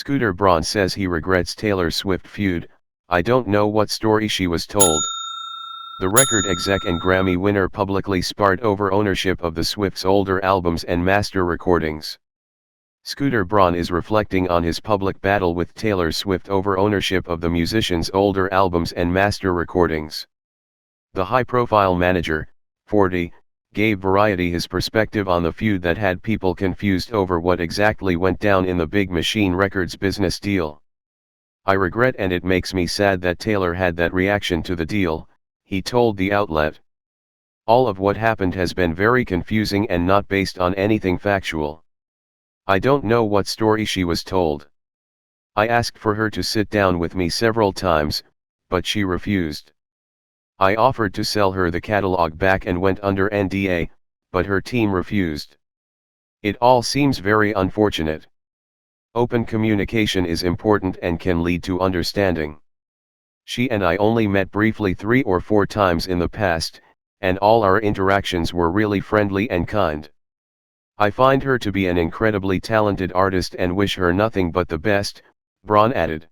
Scooter Braun says he regrets Taylor Swift feud. "I don't know what story she was told." The record exec and Grammy winner publicly sparred over ownership of the Swifts' older albums and master recordings. Scooter Braun is reflecting on his public battle with Taylor Swift over ownership of the musician's older albums and master recordings. The high-profile manager, 40, gave Variety his perspective on the feud that had people confused over what exactly went down in the Big Machine Records business deal. "I regret and it makes me sad that Taylor had that reaction to the deal," he told the outlet. "All of what happened has been very confusing and not based on anything factual. I don't know what story she was told. I asked for her to sit down with me several times, but she refused. I offered to sell her the catalog back and went under NDA, but her team refused. It all seems very unfortunate. Open communication is important and can lead to understanding. She and I only met briefly 3 or 4 times in the past, and all our interactions were really friendly and kind. I find her to be an incredibly talented artist and wish her nothing but the best," Braun added.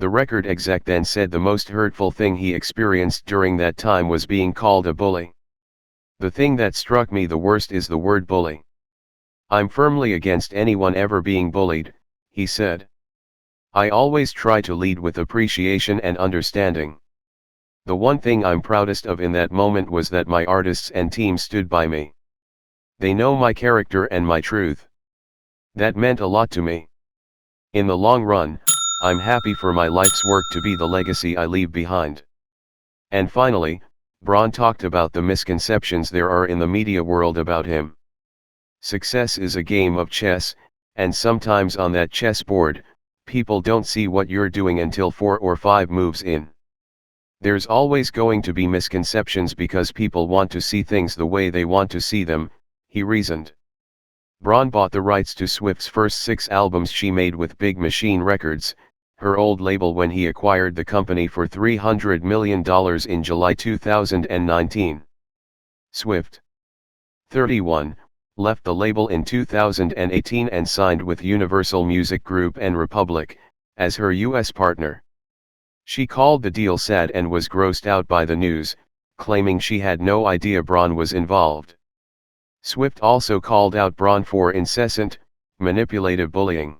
The record exec then said the most hurtful thing he experienced during that time was being called a bully. "The thing that struck me the worst is the word bully. I'm firmly against anyone ever being bullied," he said. "I always try to lead with appreciation and understanding. The one thing I'm proudest of in that moment was that my artists and team stood by me. They know my character and my truth. That meant a lot to me. In the long run, I'm happy for my life's work to be the legacy I leave behind." And finally, Braun talked about the misconceptions there are in the media world about him. "Success is a game of chess, and sometimes on that chessboard, people don't see what you're doing until 4 or 5 moves in. There's always going to be misconceptions because people want to see things the way they want to see them," he reasoned. Braun bought the rights to Swift's first 6 albums she made with Big Machine Records, her old label, when he acquired the company for $300 million in July 2019. Swift, 31, left the label in 2018 and signed with Universal Music Group and Republic as her U.S. partner. She called the deal sad and was grossed out by the news, claiming she had no idea Braun was involved. Swift also called out Braun for incessant, manipulative bullying.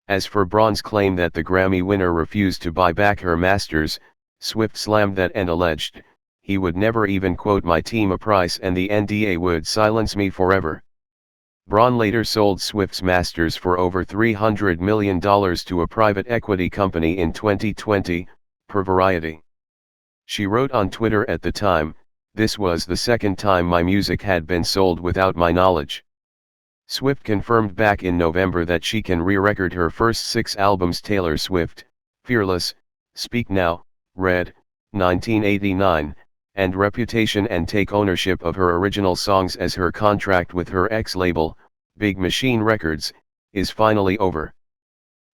As for Braun's claim that the Grammy winner refused to buy back her masters, Swift slammed that and alleged, "He would never even quote my team a price and the NDA would silence me forever." Braun later sold Swift's masters for over $300 million to a private equity company in 2020, per Variety. She wrote on Twitter at the time, "This was the second time my music had been sold without my knowledge." Swift confirmed back in November that she can re-record her first 6 albums: Taylor Swift, Fearless, Speak Now, Red, 1989, and Reputation, and take ownership of her original songs as her contract with her ex-label, Big Machine Records, is finally over.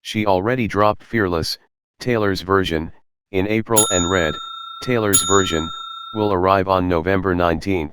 She already dropped Fearless, Taylor's version, in April, and Red, Taylor's version, will arrive on November 19.